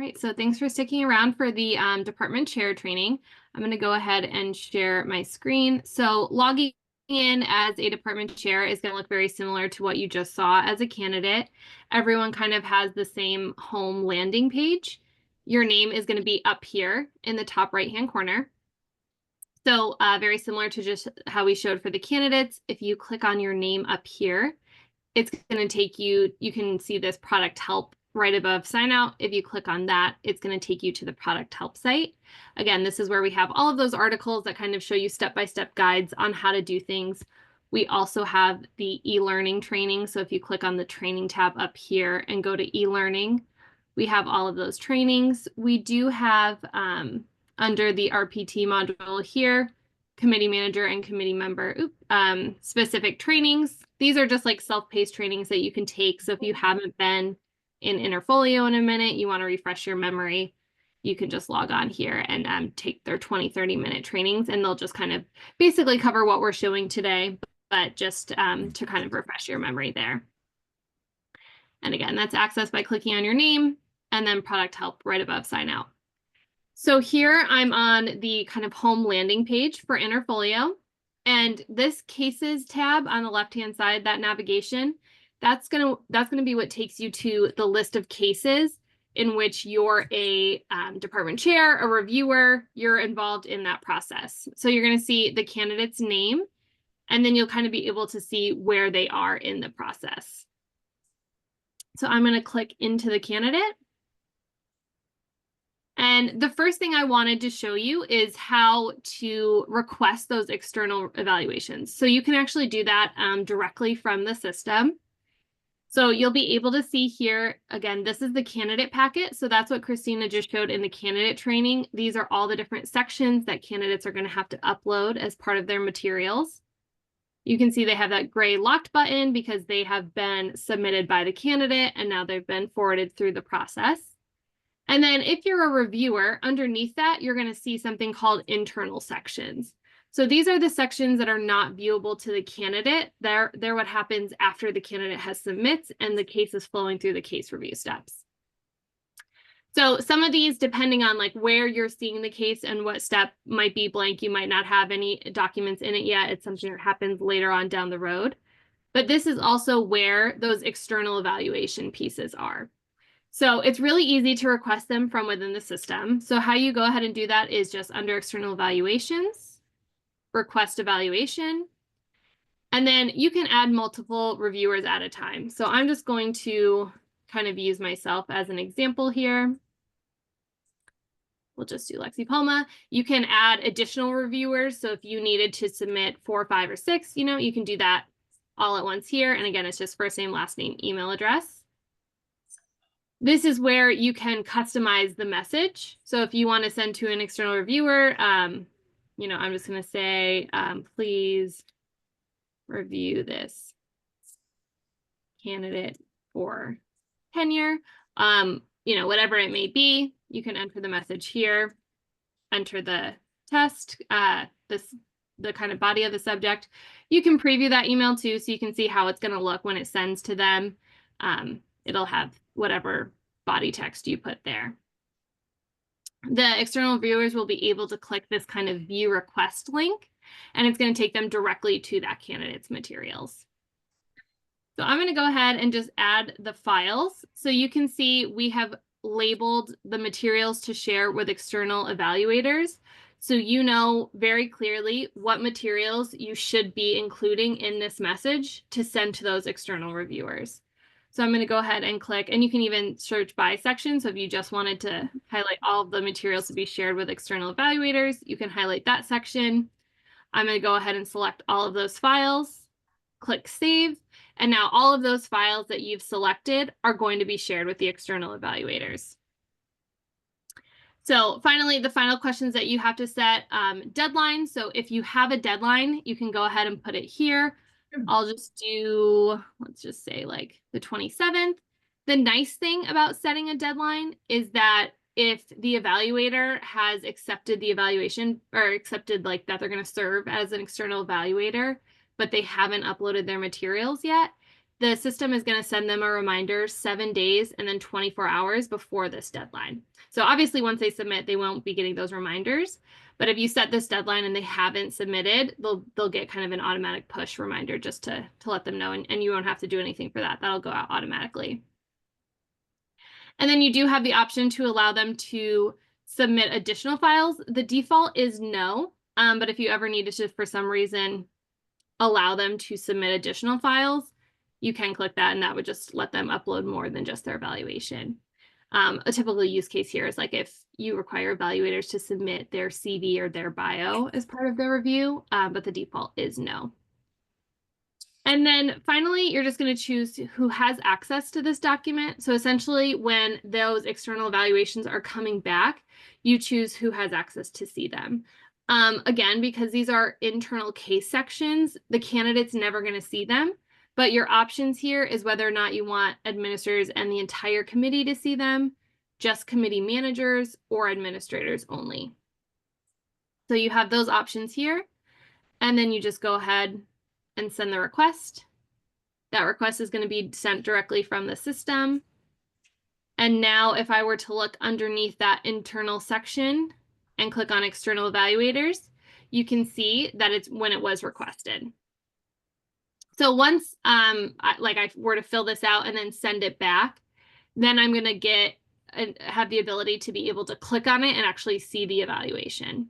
right, so thanks for sticking around for the department chair training. I'm going to go ahead and share my screen. So logging in as a department chair is going to look very similar to what you just saw as a candidate. Everyone kind of has the same home landing page. Your name is going to be up here in the top right-hand corner. So very similar to just how we showed for the candidates. If you click on your name up here, it's going to take you, you can see this product help right above sign out. If you click on that, it's going to take you to the product help site. Again, this is where we have all of those articles that kind of show you step-by-step guides on how to do things. We also have the e-learning training. So if you click on the training tab up here and go to e-learning, we have all of those trainings. We do have under the RPT module here, committee manager and committee member specific trainings. These are just like self-paced trainings that you can take. So if you haven't been in Interfolio in a minute, you want to refresh your memory, you can just log on here and take their 20-30 minute trainings, and they'll just kind of basically cover what we're showing today, but just to kind of refresh your memory there. And again, that's accessed by clicking on your name and then product help right above sign out. So here I'm on the kind of home landing page for Interfolio, and this cases tab on the left-hand side, that navigation, that's gonna be what takes you to the list of cases in which you're a department chair, a reviewer, you're involved in that process. So you're gonna see the candidate's name, and then you'll kind of be able to see where they are in the process. So I'm gonna click into the candidate. And the first thing I wanted to show you is how to request those external evaluations. So you can actually do that directly from the system. So you'll be able to see here, again, this is the candidate packet. So that's what Christina just showed in the candidate training. These are all the different sections that candidates are going to have to upload as part of their materials. You can see they have that gray locked button because they have been submitted by the candidate and now they've been forwarded through the process. And then if you're a reviewer, underneath that, you're going to see something called internal sections. So these are the sections that are not viewable to the candidate. They're what happens after the candidate has submits and the case is flowing through the case review steps. So some of these, depending on like where you're seeing the case and what step might be blank, you might not have any documents in it yet. It's something that happens later on down the road. But this is also where those external evaluation pieces are. So it's really easy to request them from within the system. So how you go ahead and do that is just under external evaluations, request evaluation, and then you can add multiple reviewers at a time. So I'm just going to kind of use myself as an example here. We'll just do Lexi Palma. You can add additional reviewers. So if you needed to submit 4, 5, or 6, you can do that all at once here. And again, it's just first name, last name, email address. This is where you can customize the message. So if you want to send to an external reviewer, I'm just going to say, please review this candidate for tenure, whatever it may be, you can enter the message here, enter the test, the kind of body of the subject. You can preview that email too, so you can see how it's going to look when it sends to them. It'll have whatever body text you put there. The external viewers will be able to click this kind of view request link, and it's going to take them directly to that candidate's materials. So I'm going to go ahead and just add the files. So you can see we have labeled the materials to share with external evaluators. So you know very clearly what materials you should be including in this message to send to those external reviewers. So I'm going to go ahead and click, and you can even search by section. So if you just wanted to highlight all of the materials to be shared with external evaluators, you can highlight that section. I'm going to go ahead and select all of those files, click save, and now all of those files that you've selected are going to be shared with the external evaluators. So finally, the final questions that you have to set, deadline. So if you have a deadline, you can go ahead and put it here. I'll just do, let's just say like the 27th. The nice thing about setting a deadline is that if the evaluator has accepted the evaluation or accepted like that they're going to serve as an external evaluator, but they haven't uploaded their materials yet, the system is going to send them a reminder 7 days and then 24 hours before this deadline. So obviously once they submit, they won't be getting those reminders. But if you set this deadline and they haven't submitted, they'll get kind of an automatic push reminder just to let them know, and you won't have to do anything for that. That'll go out automatically. And then you do have the option to allow them to submit additional files. The default is no, but if you ever needed to, for some reason, allow them to submit additional files, you can click that, and that would just let them upload more than just their evaluation. A typical use case here is like if you require evaluators to submit their CV or their bio as part of their review, but the default is no. And then finally, you're just going to choose who has access to this document. So essentially, when those external evaluations are coming back, you choose who has access to see them. Again, because these are internal case sections, the candidate's never going to see them. But your options here is whether or not you want administrators and the entire committee to see them, just committee managers, or administrators only. So you have those options here, and then you just go ahead and send the request. That request is going to be sent directly from the system. And now if I were to look underneath that internal section and click on external evaluators, you can see that it's when it was requested. So once I were to fill this out and then send it back, then I'm going to have the ability to be able to click on it and actually see the evaluation.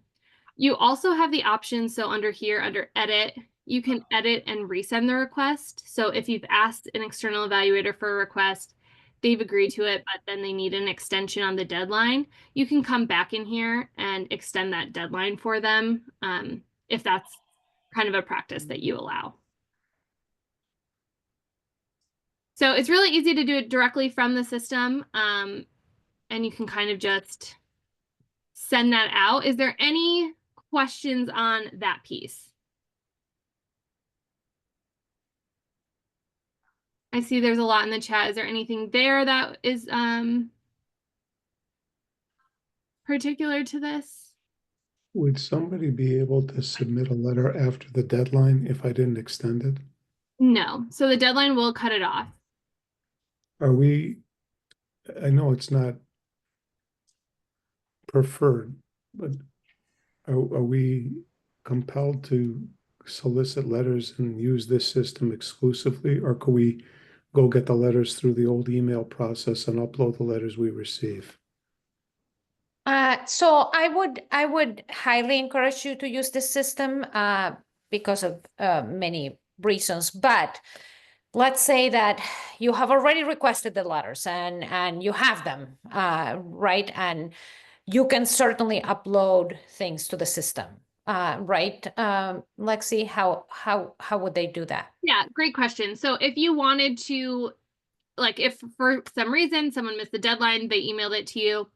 You also have the option, so under here, under edit, you can edit and resend the request. So if you've asked an external evaluator for a request, they've agreed to it, but then they need an extension on the deadline, you can come back in here and extend that deadline for them, if that's kind of a practice that you allow. So it's really easy to do it directly from the system, and you can kind of just send that out. Is there any questions on that piece? I see there's a lot in the chat. Is there anything there that is particular to this? Would somebody be able to submit a letter after the deadline if I didn't extend it? No. So the deadline will cut it off. I know it's not preferred, but are we compelled to solicit letters and use this system exclusively, or could we go get the letters through the old email process and upload the letters we receive? So I would highly encourage you to use this system because of many reasons. But let's say that you have already requested the letters and you have them, right? And you can certainly upload things to the system, right? Lexi, how would they do that? Yeah, great question. So if you wanted to, like if for some reason someone missed the deadline, they emailed it to you,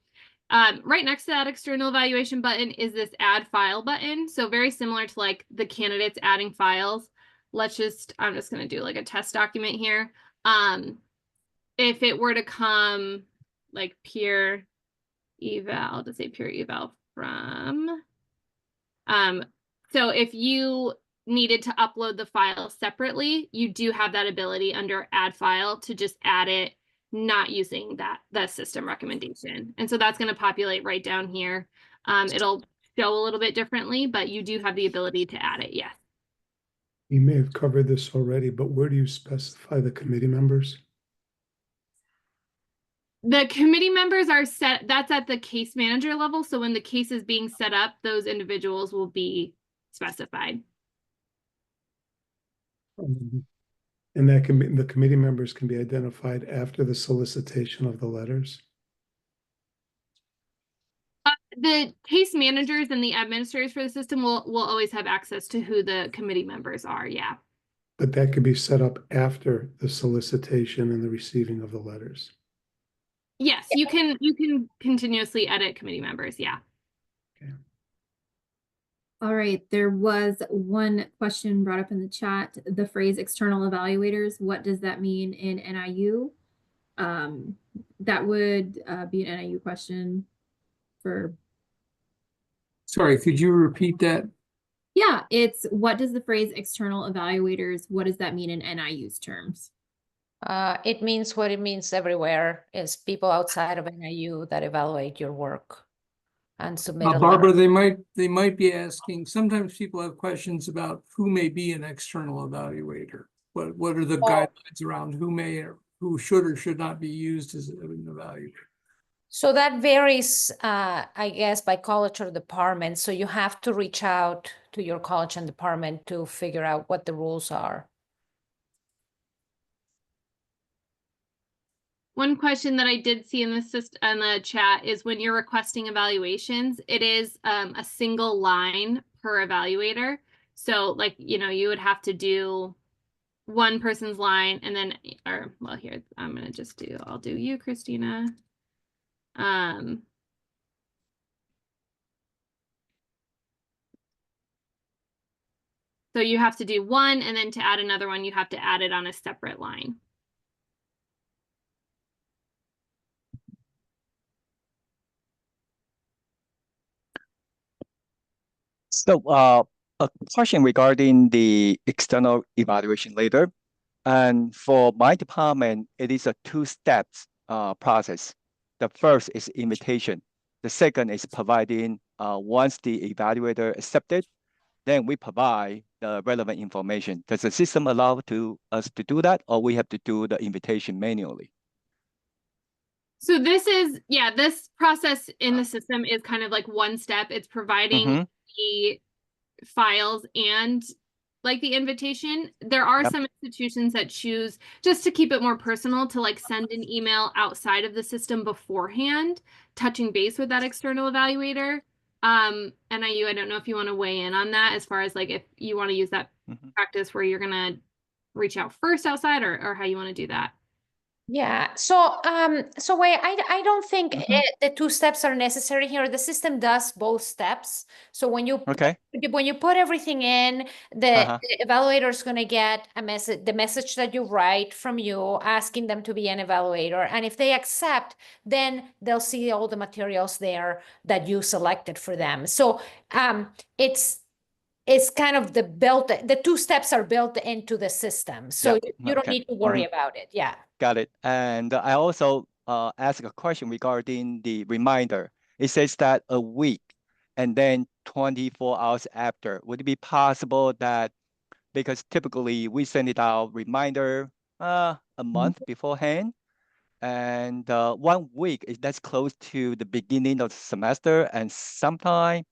right next to that external evaluation button is this add file button. So very similar to like the candidates adding files. I'm just going to do like a test document here. If it were to come like peer eval, I'll just say peer eval from, so if you needed to upload the file separately, you do have that ability under add file to just add it, not using the system recommendation. And so that's going to populate right down here. It'll show a little bit differently, but you do have the ability to add it, yes. You may have covered this already, but where do you specify the committee members? The committee members are set, that's at the case manager level. So when the case is being set up, those individuals will be specified. And that can be, the committee members can be identified after the solicitation of the letters? The case managers and the administrators for the system will always have access to who the committee members are, yeah. But that could be set up after the solicitation and the receiving of the letters. Yes, you can continuously edit committee members, yeah. Okay. All right, there was one question brought up in the chat, the phrase external evaluators, what does that mean in NIU? That would be an NIU question for... Sorry, could you repeat that? Yeah, it's what does the phrase external evaluators, what does that mean in NIU's terms? It means what it means everywhere is people outside of NIU that evaluate your work and submit a letter. Barbara, they might be asking, sometimes people have questions about who may be an external evaluator. What are the guidelines around who should or should not be used as an evaluator? So that varies, I guess, by college or department. So you have to reach out to your college and department to figure out what the rules are. One question that I did see in the chat is when you're requesting evaluations, it is a single line per evaluator. So like, you would have to do one person's line and then, well, here, I'll do you, Christina. So you have to do one, and then to add another one, you have to add it on a separate line. So a question regarding the external evaluation later. And for my department, it is a two-steps process. The first is invitation. The second is providing, once the evaluator accepted, then we provide the relevant information. Does the system allow us to do that, or we have to do the invitation manually? So this process in the system is kind of like one step. It's providing the files and like the invitation. There are some institutions that choose, just to keep it more personal, to like send an email outside of the system beforehand, touching base with that external evaluator. NIU, I don't know if you want to weigh in on that as far as like if you want to use that practice where you're gonna reach out first outside, or how you want to do that. Yeah. So wait, I don't think the two steps are necessary here. The system does both steps. So when you put everything in, the evaluator is going to get the message that you write from you, asking them to be an evaluator. And if they accept, then they'll see all the materials there that you selected for them. So it's kind of the two steps are built into the system. So you don't need to worry about it. Yeah. Got it. And I also asked a question regarding the reminder. It says that a week and then 24 hours after. Would it be possible that, because typically we send it out reminder a month beforehand, and 1 week that's close to the beginning of the semester, and sometimes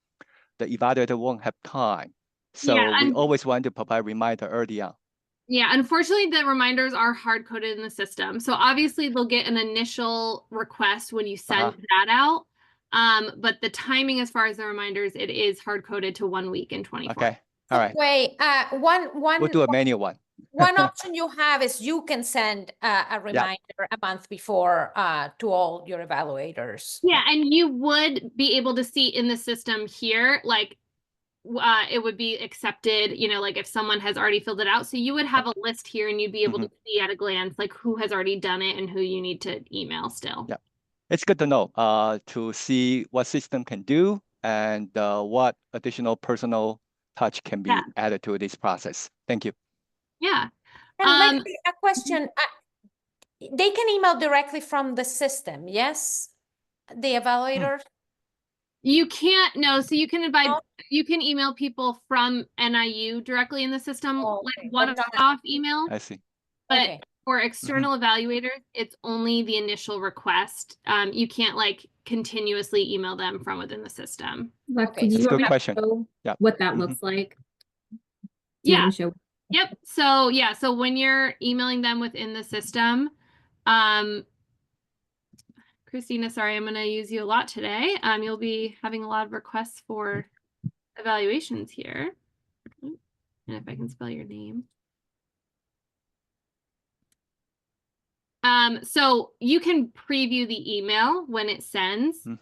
the evaluator won't have time. So we always want to provide reminder early on. Yeah, unfortunately, the reminders are hard-coded in the system. So obviously, they'll get an initial request when you send that out. But the timing, as far as the reminders, it is hard-coded to 1 week and 24. Okay, all right. Wait, We'll do a manual one. One option you have is you can send a reminder a month before to all your evaluators. Yeah, and you would be able to see in the system here, like, it would be accepted, like if someone has already filled it out. So you would have a list here and you'd be able to see at a glance, like who has already done it and who you need to email still. Yeah, it's good to know to see what system can do and what additional personal touch can be added to this process. Thank you. Yeah. And a question, they can email directly from the system, yes? The evaluators? You can't, no, so you can you can email people from NIU directly in the system, like one-off email. I see. But for external evaluators, it's only the initial request. You can't like continuously email them from within the system. That's a good question. What that looks like. Yeah. Yep. So so when you're emailing them within the system, Christina, sorry, I'm going to use you a lot today. You'll be having a lot of requests for evaluations here. And if I can spell your name. So you can preview the email when it sends. So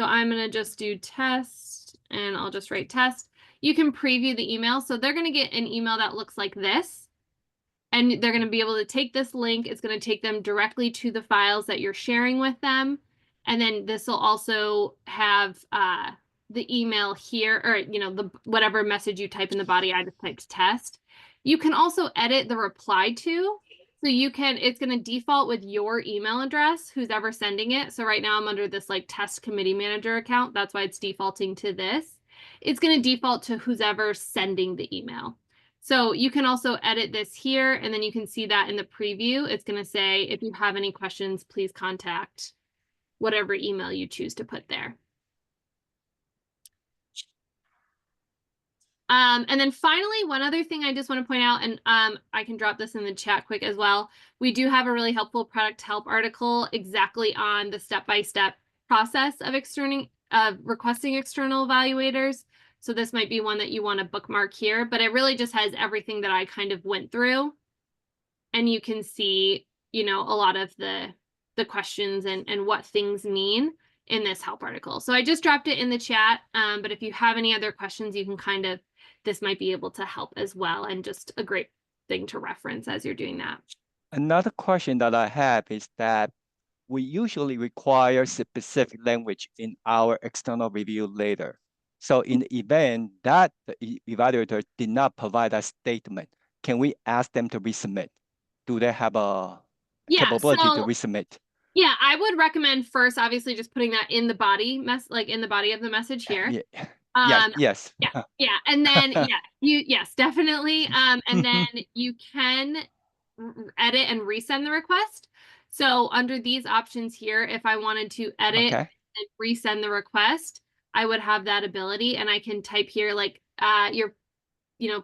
I'm going to just do test and I'll just write test. You can preview the email. So they're going to get an email that looks like this. And they're going to be able to take this link. It's going to take them directly to the files that you're sharing with them. And then this will also have the email here, or, the whatever message you type in the body. I just typed test. You can also edit the reply to. So you can, it's going to default with your email address, who's ever sending it. So right now I'm under this like test committee manager account. That's why it's defaulting to this. It's going to default to who's ever sending the email. So you can also edit this here, and then you can see that in the preview. It's going to say, if you have any questions, please contact whatever email you choose to put there. And then finally, one other thing I just want to point out, and I can drop this in the chat quick as well. We do have a really helpful product help article exactly on the step-by-step process of requesting external evaluators. So this might be one that you want to bookmark here, but it really just has everything that I kind of went through. And you can see, you know, a lot of the questions and what things mean in this help article. So I just dropped it in the chat, but if you have any other questions, you can kind of, this might be able to help as well, and just a great thing to reference as you're doing that. Another question that I have is that we usually require specific language in our external review letter. So in the event that the evaluator did not provide a statement, can we ask them to resubmit? Do they have a capability to resubmit? Yeah, I would recommend first, obviously, just putting that in the body in the body of the message here. Yeah. Yes. Yeah. And then, yes, definitely. And then you can edit and resend the request. So under these options here, if I wanted to edit and resend the request, I would have that ability, and I can type here like,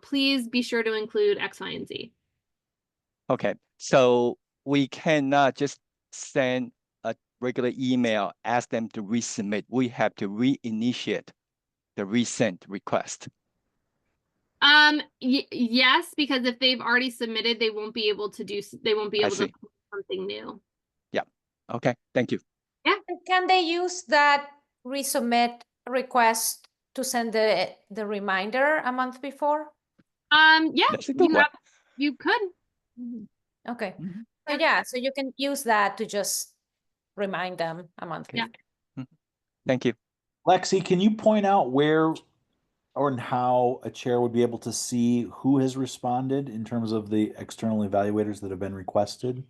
please be sure to include X, Y, and Z. Okay. So we cannot just send a regular email, ask them to resubmit. We have to reinitiate the resent request. Yes, because if they've already submitted, they won't be able to do something new. Yeah. Okay. Thank you. Yeah. Can they use that resubmit request to send the reminder a month before? Yeah, That's a good one. you could. Okay. So yeah, so you can use that to just remind them a month before. Thank you. Lexi, can you point out where or how a chair would be able to see who has responded in terms of the external evaluators that have been requested?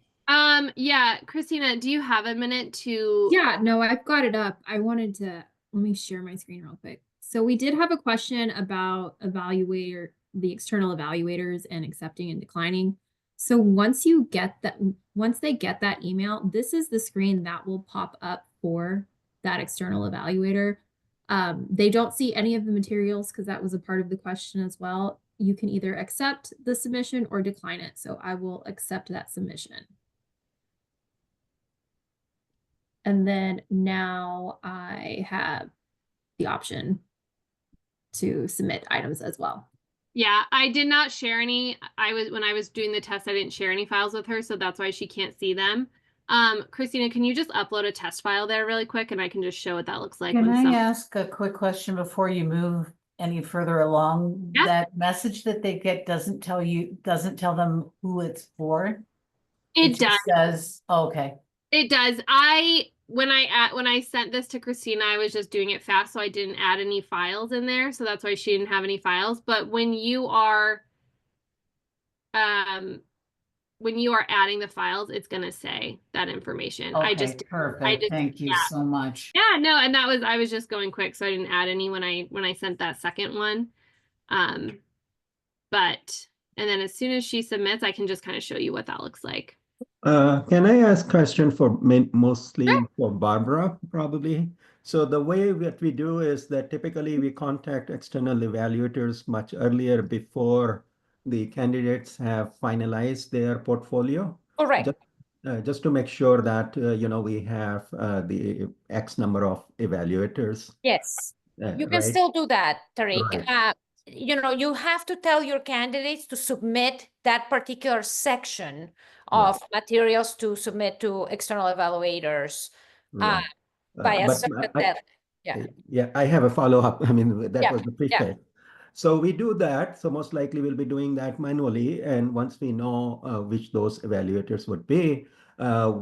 Yeah, Christina, do you have a minute to? Yeah, no, I've got it up. Let me share my screen real quick. So we did have a question about the external evaluators and accepting and declining. So once they get that email, this is the screen that will pop up for that external evaluator. They don't see any of the materials because that was a part of the question as well. You can either accept the submission or decline it. So I will accept that submission. And then now I have the option to submit items as well. Yeah, I did not share any. When I was doing the test, I didn't share any files with her, so that's why she can't see them. Christina, can you just upload a test file there really quick, and I can just show what that looks like? Can I ask a quick question before you move any further along? Yeah. That message that they get doesn't tell them who it's for? It does. Just says, okay. It does. When I sent this to Christina, I was just doing it fast, so I didn't add any files in there. So that's why she didn't have any files. But when you are adding the files, it's gonna say that information. Okay, perfect. Thank you so much. Yeah, no, and I was just going quick, so I didn't add any when I sent that second one. And then as soon as she submits, I can just kind of show you what that looks like. Can I ask a question mostly for Barbara, probably? So the way that we do is that typically we contact external evaluators much earlier before the candidates have finalized their portfolio. Correct. Just to make sure that, we have the X number of evaluators. Yes, you can right? still do that, Tariq. Right. You have to tell your candidates to submit that particular section of materials to submit to external evaluators Right. by a But certain deadline. Yeah, I have a follow-up. I mean, that was the preface. Yeah. So we do that. So most likely we'll be doing that manually. And once we know which those evaluators would be,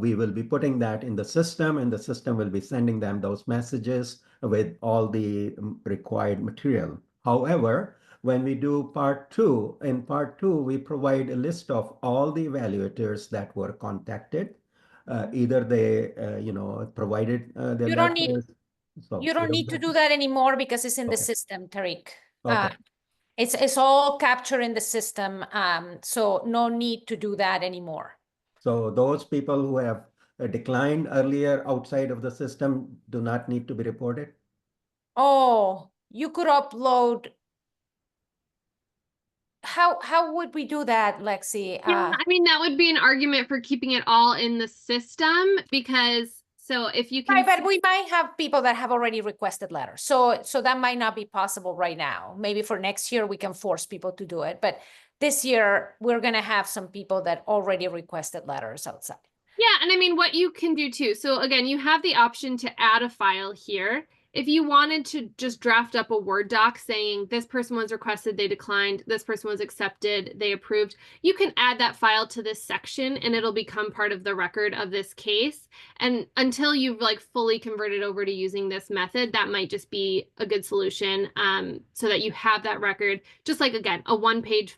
we will be putting that in the system, and the system will be sending them those messages with all the required material. However, when we do part two, in part two, we provide a list of all the evaluators that were contacted. Either they, provided their You don't need letters. So You don't need to do that anymore because it's in the Okay. system, Tariq. Okay. It's all captured in the system, so no need to do that anymore. So those people who have declined earlier outside of the system do not need to be reported? Oh, you could upload. How would we do that, Lexi? Yeah, I mean, that would be an argument for keeping it all in the system because so if you can Right, but we might have people that have already requested letters. So that might not be possible right now. Maybe for next year, we can force people to do it. But this year, we're gonna have some people that already requested letters outside. Yeah, and I mean, what you can do too. So again, you have the option to add a file here. If you wanted to just draft up a Word doc saying this person was requested, they declined, this person was accepted, they approved, you can add that file to this section and it'll become part of the record of this case. And until you've like fully converted over to using this method, that might just be a good solution so that you have that record, just like, again, a one-page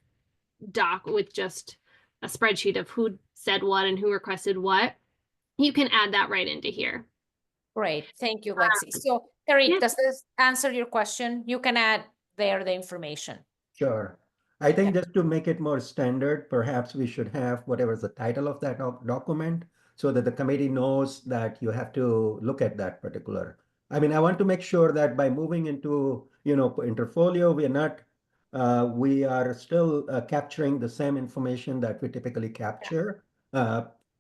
doc with just a spreadsheet of who said what and who requested what. You can add that right into here. Great, thank you, Lexi. So, Tariq, yeah. does this answer your question? You can add there the information. Sure. I think just to make it more standard, perhaps we should have whatever's the title of that document so that the committee knows that you have to look at that particular. I mean, I want to make sure that by moving into, Interfolio, we are still capturing the same information that we typically capture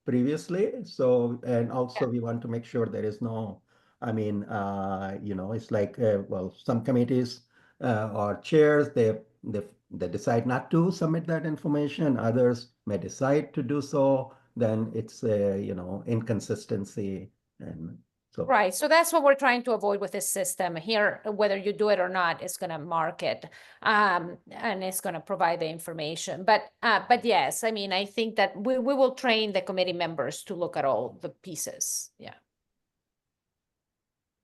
previously. So, and also we want to make sure there is no, I mean, it's like, well, some committees or chairs, they decide not to submit that information. Others may decide to do so. Then it's a, inconsistency. And so. Right, so that's what we're trying to avoid with this system here. Whether you do it or not, it's going to mark it, and it's going to provide the information. But yes, I mean, I think that we will train the committee members to look at all the pieces. Yeah.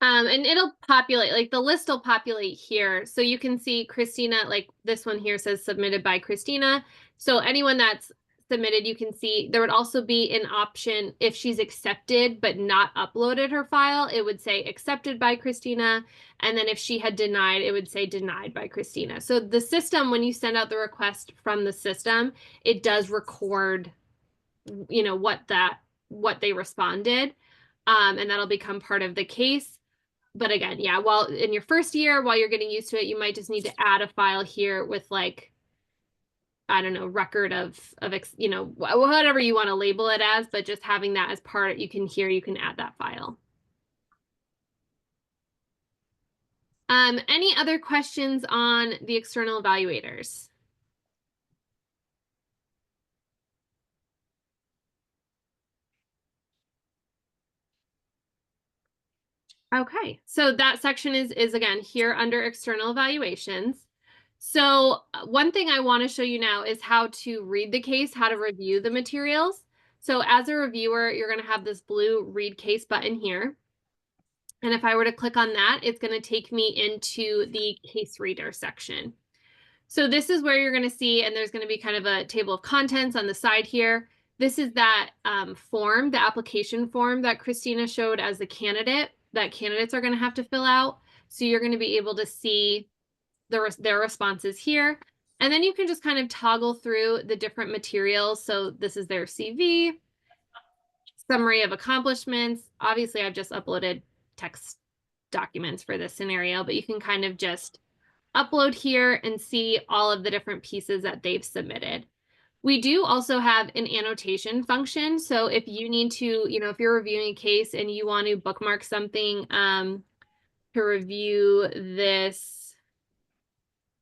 And it'll populate, like the list will populate here. So you can see Christina, like this one here says submitted by Christina. So anyone that's submitted, you can see there would also be an option if she's accepted but not uploaded her file, it would say accepted by Christina. And then if she had denied, it would say denied by Christina. So the system, when you send out the request from the system, it does record, what they responded. And that'll become part of the case. But again, yeah, while in your first year, while you're getting used to it, you might just need to add a file here with like, I don't know, record of whatever you want to label it as, but just having that as part, you can add that file. Any other questions on the external evaluators? Okay, so that section is again here under external evaluations. So one thing I want to show you now is how to read the case, how to review the materials. So as a reviewer, you're going to have this blue read case button here. And if I were to click on that, it's going to take me into the case reader section. So this is where you're going to see, and there's going to be kind of a table of contents on the side here. This is that form, the application form that Christina showed as the candidate that candidates are going to have to fill out. So you're going to be able to see their responses here. And then you can just kind of toggle through the different materials. So this is their CV, summary of accomplishments. Obviously, I've just uploaded text documents for this scenario, but you can kind of just upload here and see all of the different pieces that they've submitted. We do also have an annotation function. So if you need to, if you're reviewing a case and you want to bookmark something to review this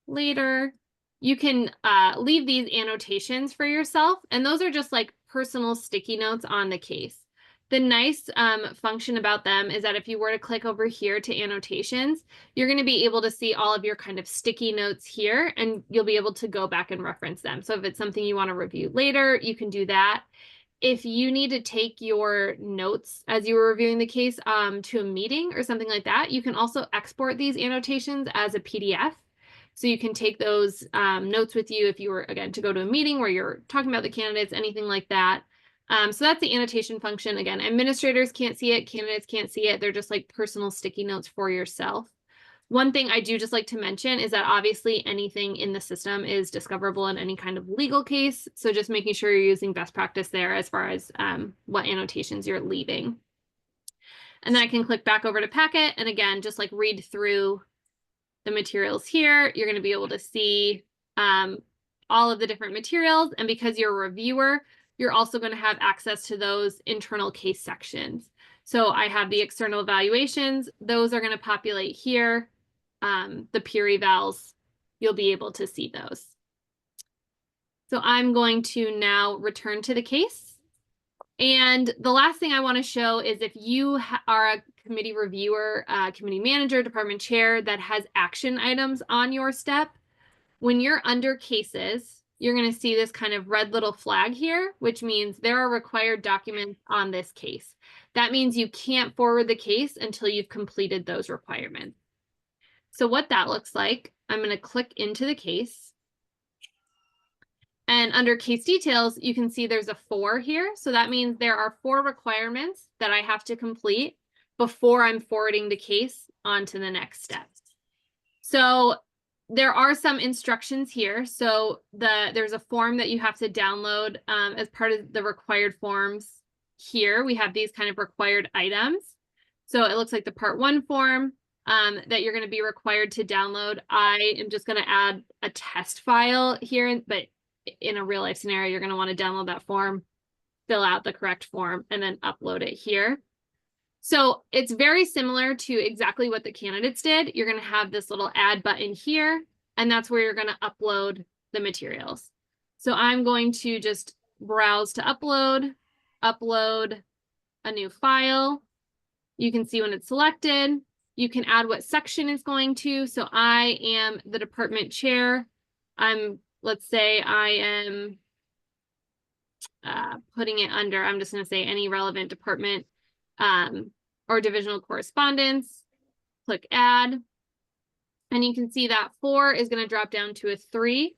later, you can leave these annotations for yourself. And those are just like personal sticky notes on the case. The nice function about them is that if you were to click over here to annotations, you're going to be able to see all of your kind of sticky notes here, and you'll be able to go back and reference them. So if it's something you want to review later, you can do that. If you need to take your notes as you were reviewing the case to a meeting or something like that, you can also export these annotations as a PDF. So you can take those notes with you if you were, again, to go to a meeting where you're talking about the candidates, anything like that. So that's the annotation function. Again, administrators can't see it, candidates can't see it. They're just like personal sticky notes for yourself. One thing I do just like to mention is that obviously anything in the system is discoverable in any kind of legal case. So just making sure you're using best practice there as far as what annotations you're leaving. And then I can click back over to Packet. And again, just like read through the materials here. You're going to be able to see all of the different materials. And because you're a reviewer, you're also going to have access to those internal case sections. So I have the external evaluations. Those are going to populate here. The peer evals, you'll be able to see those. So I'm going to now return to the case. And the last thing I want to show is if you are a committee reviewer, committee manager, department chair that has action items on your step, when you're under cases, you're going to see this kind of red little flag here, which means there are required documents on this case. That means you can't forward the case until you've completed those requirements. So what that looks like, I'm going to click into the case. And under case details, you can see there's a 4 here. So that means there are 4 requirements that I have to complete before I'm forwarding the case on to the next step. So there are some instructions here. So there's a form that you have to download as part of the required forms here. We have these kind of required items. So it looks like the part 1 form that you're going to be required to download. I am just going to add a test file here, but in a real life scenario, you're going to want to download that form, fill out the correct form, and then upload it here. So it's very similar to exactly what the candidates did. You're going to have this little add button here, and that's where you're going to upload the materials. So I'm going to just browse to upload a new file. You can see when it's selected. You can add what section it's going to. So I am the department chair. Let's say I am putting it under, I'm just going to say any relevant department or divisional correspondence. Click add. And you can see that 4 is going to drop down to a 3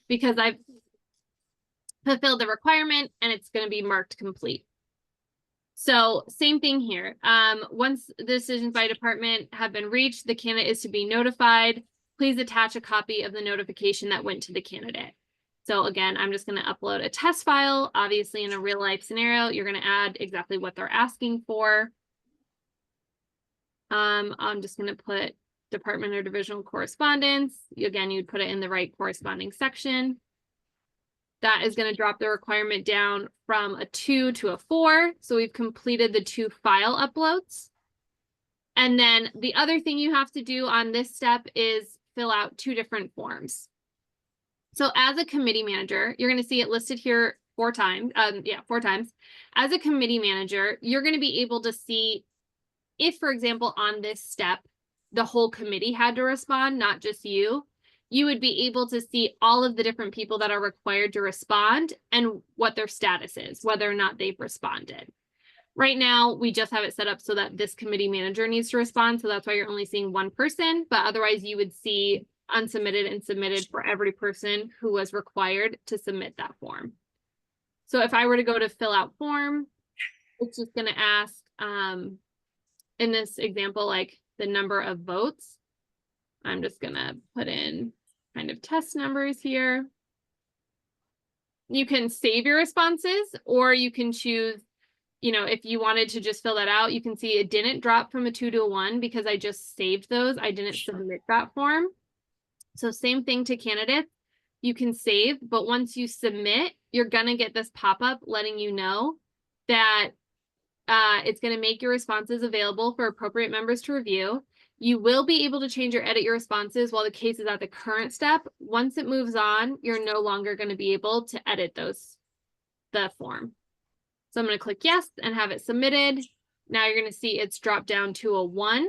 because I've fulfilled the requirement and it's going to be marked complete. So same thing here. Once the decisions by department have been reached, the candidate is to be notified. Please attach a copy of the notification that went to the candidate. So again, I'm just going to upload a test file. Obviously, in a real life scenario, you're going to add exactly what they're asking for. I'm just going to put department or divisional correspondence. Again, you'd put it in the right corresponding section. That is going to drop the requirement down from a 2 to a 4. So we've completed the 2 file uploads. And then the other thing you have to do on this step is fill out 2 different forms. So as a committee manager, you're going to see it listed here 4 times. 4 times. As a committee manager, you're going to be able to see if, for example, on this step, the whole committee had to respond, not just you. You would be able to see all of the different people that are required to respond and what their status is, whether or not they've responded. Right now, we just have it set up so that this committee manager needs to respond. So that's why you're only seeing 1 person, but otherwise you would see unsubmitted and submitted for every person who was required to submit that form. So if I were to go to fill out form, it's just going to ask, in this example, like the number of votes. I'm just going to put in kind of test numbers here. You can save your responses, or you can choose, if you wanted to just fill that out, you can see it didn't drop from a 2 to a 1 because I just saved those. I didn't submit that form. So same thing to candidates. You can save, but once you submit, you're going to get this pop-up letting you know that it's going to make your responses available for appropriate members to review. You will be able to change or edit your responses while the case is at the current step. Once it moves on, you're no longer going to be able to edit the form. So I'm going to click yes and have it submitted. Now you're going to see it's dropped down to a 1.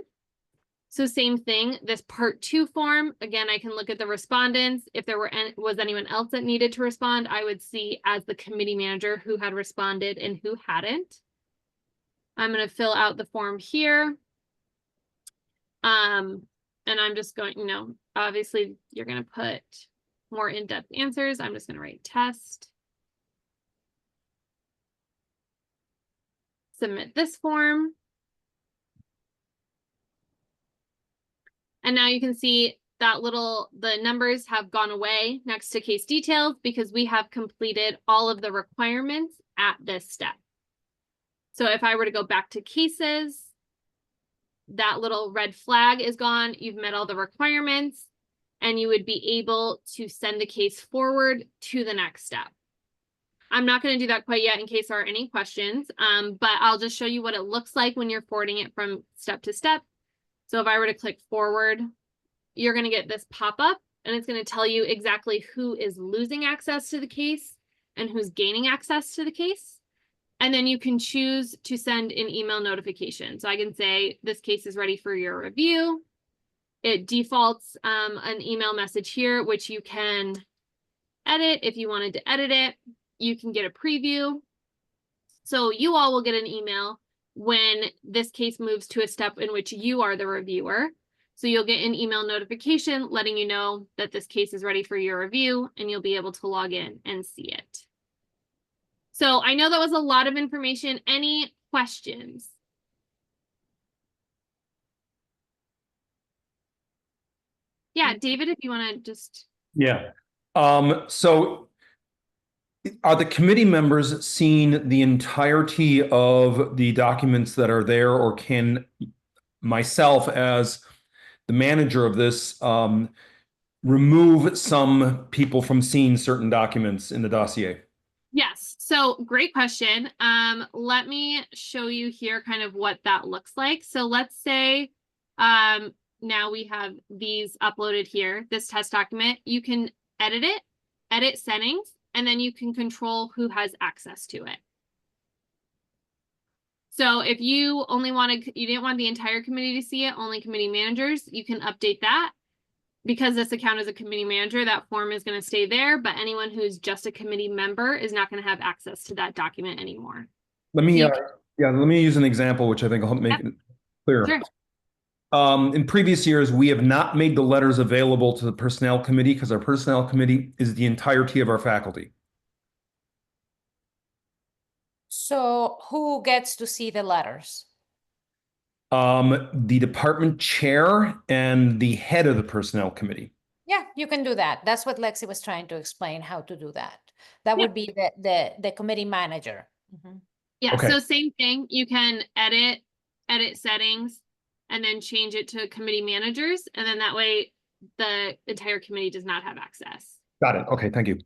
So same thing, this part 2 form, again, I can look at the respondents. If there was anyone else that needed to respond, I would see as the committee manager who had responded and who hadn't. I'm going to fill out the form here. And I'm just going, obviously you're going to put more in-depth answers. I'm just going to write test. Submit this form. And now you can see that the numbers have gone away next to case details because we have completed all of the requirements at this step. So if I were to go back to cases, that little red flag is gone. You've met all the requirements and you would be able to send the case forward to the next step. I'm not going to do that quite yet in case there are any questions, but I'll just show you what it looks like when you're forwarding it from step to step. So if I were to click forward, you're going to get this pop-up and it's going to tell you exactly who is losing access to the case and who's gaining access to the case. And then you can choose to send an email notification. So I can say, this case is ready for your review. It defaults an email message here, which you can edit if you wanted to edit it. You can get a preview. So you all will get an email when this case moves to a step in which you are the reviewer. So you'll get an email notification letting you know that this case is ready for your review, and you'll be able to log in and see it. So I know that was a lot of information. Any questions? Yeah, David, if you want to just. Yeah. So are the committee members seeing the entirety of the documents that are there, or can myself as the manager of this remove some people from seeing certain documents in the dossier? Yes, so great question. Let me show you here kind of what that looks like. So let's say now we have these uploaded here, this test document. You can edit it, edit settings, and then you can control who has access to it. So if you didn't want the entire committee to see it, only committee managers, you can update that. Because this account is a committee manager, that form is going to stay there, but anyone who's just a committee member is not going to have access to that document anymore. Let me let me use an example, which I think will help make it clear. Sure. In previous years, we have not made the letters available to the personnel committee because our personnel committee is the entirety of our faculty. So who gets to see the letters? The department chair and the head of the personnel committee. Yeah, you can do that. That's what Lexi was trying to explain, how to do that. That would be the committee manager. Mm-hmm. Yeah, Okay. So same thing. You can edit settings and then change it to committee managers. And then that way the entire committee does not have access. Got it. Okay, thank you.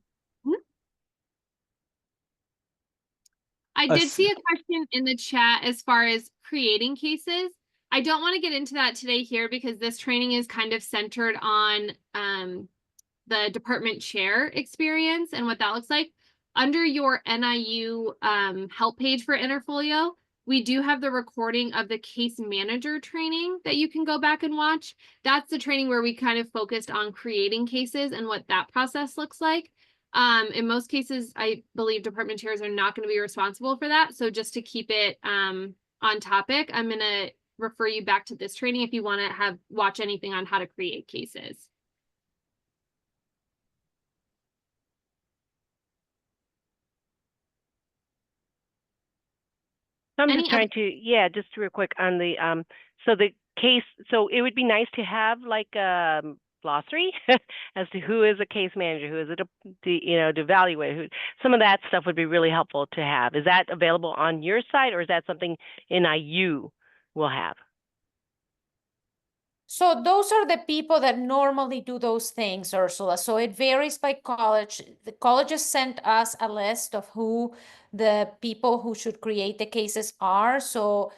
I did see a question in the chat as far as creating cases. I don't want to get into that today here because this training is kind of centered on the department chair experience and what that looks like. Under your NIU help page for Interfolio, we do have the recording of the case manager training that you can go back and watch. That's the training where we kind of focused on creating cases and what that process looks like. In most cases, I believe department chairs are not going to be responsible for that. So just to keep it on topic, I'm going to refer you back to this training if you want to watch anything on how to create cases. I'm just trying to, just real quick on the, so the case, so it would be nice to have like a glossary as to who is a case manager, who is the evaluator, who, some of that stuff would be really helpful to have. Is that available on your site, or is that something NIU will have? So those are the people that normally do those things, Ursula. So it varies by college. The colleges sent us a list of who the people who should create the cases are. So,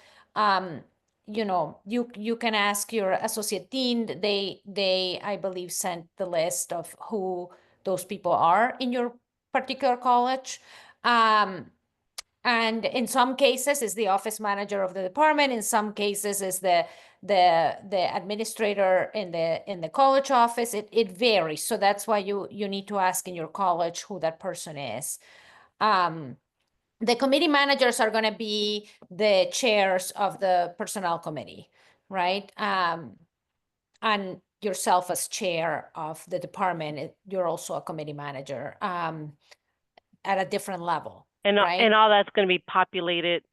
you can ask your associate dean. They I believe sent the list of who those people are in your particular college. And in some cases, it's the office manager of the department. In some cases, it's the administrator in the college office. It varies. So that's why you need to ask in your college who that person is. The committee managers are going to be the chairs of the personnel committee, right? and yourself as chair of the department, you're also a committee manager at a different level, And right? and all that's going to be populated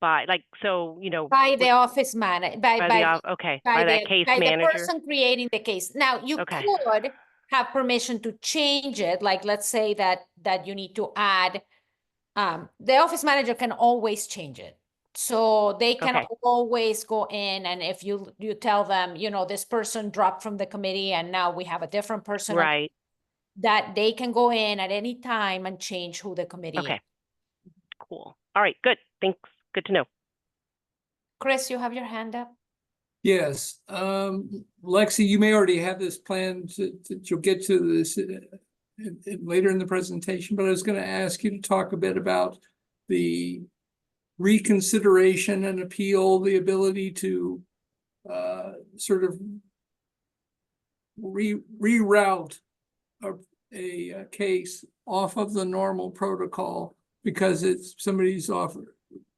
by, like, so, By the office manager, by that case by the manager. person creating the case. Now, you Okay. could have permission to change it, like, let's say that you need to add, the office manager can always change it. So they can Okay. always go in, and if you tell them, this person dropped from the committee and now we have a different person, Right. that they can go in at any time and change who the committee is. Okay. Cool. All right. Good. Thanks. Good to know. Chris, you have your hand up? Yes, Lexi, you may already have this plan that you'll get to this later in the presentation, but I was going to ask you to talk a bit about the reconsideration and appeal, the ability to sort of reroute a case off of the normal protocol because somebody's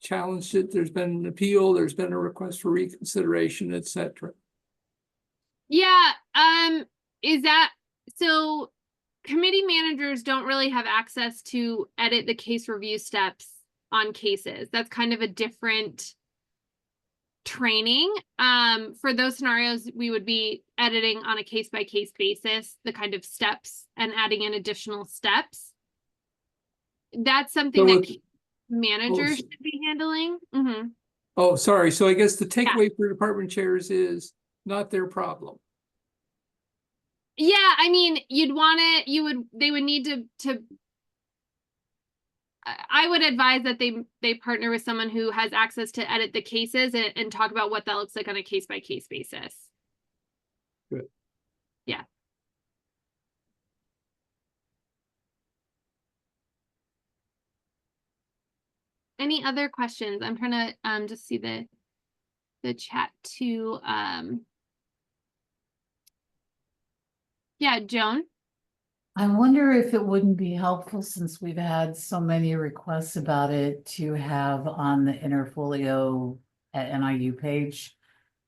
challenged it, there's been an appeal, there's been a request for reconsideration, etc. Yeah, is that so? Committee managers don't really have access to edit the case review steps on cases. That's kind of a different training. For those scenarios, we would be editing on a case-by-case basis, the kind of steps and adding in additional steps. That's something that managers should be handling. Mm-hmm. Oh, sorry. So I guess the takeaway for department chairs is not their problem. Yeah, I mean, they would need to I would advise that they partner with someone who has access to edit the cases and talk about what that looks like on a case-by-case basis. Good. Yeah. Any other questions? I'm trying to just see the chat too. Yeah, Joan. I wonder if it wouldn't be helpful, since we've had so many requests about it, to have on the Interfolio at NIU page,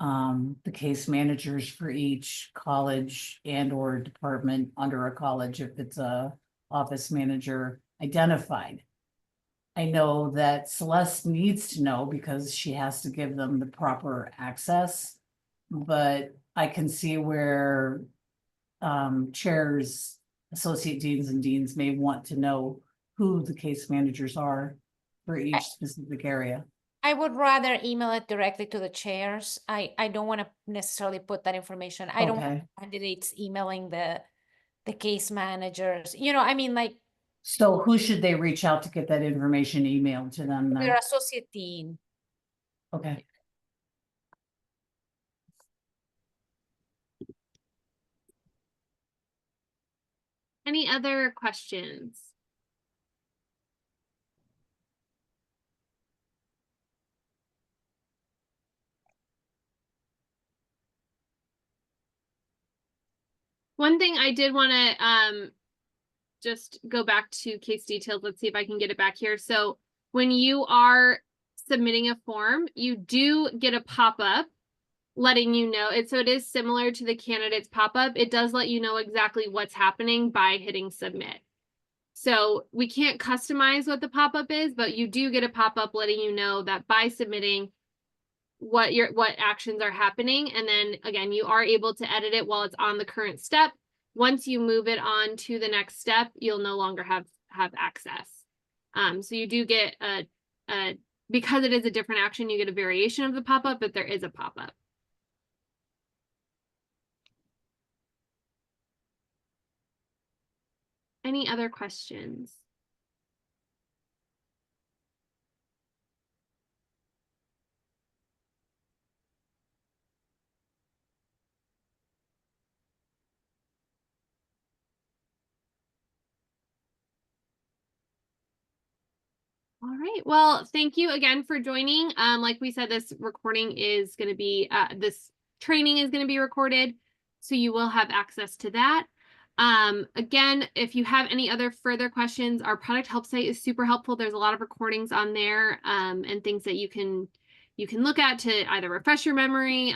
the case managers for each college and or department under a college, if it's a office manager, identified. I know that Celeste needs to know because she has to give them the proper access, but I can see where chairs, associate deans and deans may want to know who the case managers are for each specific area. I would rather email it directly to the chairs. I don't want to necessarily put that information. I don't want candidates emailing the case managers. I mean, like. So who should they reach out to get that information emailed to them then? Their associate dean. Okay. Any other questions? One thing I did want to just go back to case details. Let's see if I can get it back here. So when you are submitting a form, you do get a pop-up letting you know it. So it is similar to the candidates pop-up. It does let you know exactly what's happening by hitting submit. So we can't customize what the pop-up is, but you do get a pop-up letting you know that by submitting what actions are happening. And then again, you are able to edit it while it's on the current step. Once you move it on to the next step, you'll no longer have access. So you do get because it is a different action, you get a variation of the pop-up, but there is a pop-up. Any other questions? All right. Well, thank you again for joining. Like we said, this recording is going to be, this training is going to be recorded, so you will have access to that. Again, if you have any other further questions, our product help site is super helpful. There's a lot of recordings on there, and things that you can look at to either refresh your memory,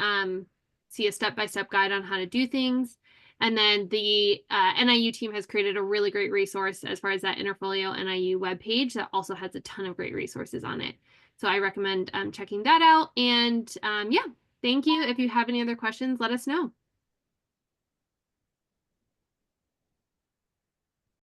see a step-by-step guide on how to do things. And then the NIU team has created a really great resource as far as that Interfolio NIU webpage that also has a ton of great resources on it. So I recommend checking that out. And yeah, thank you. If you have any other questions, let us know.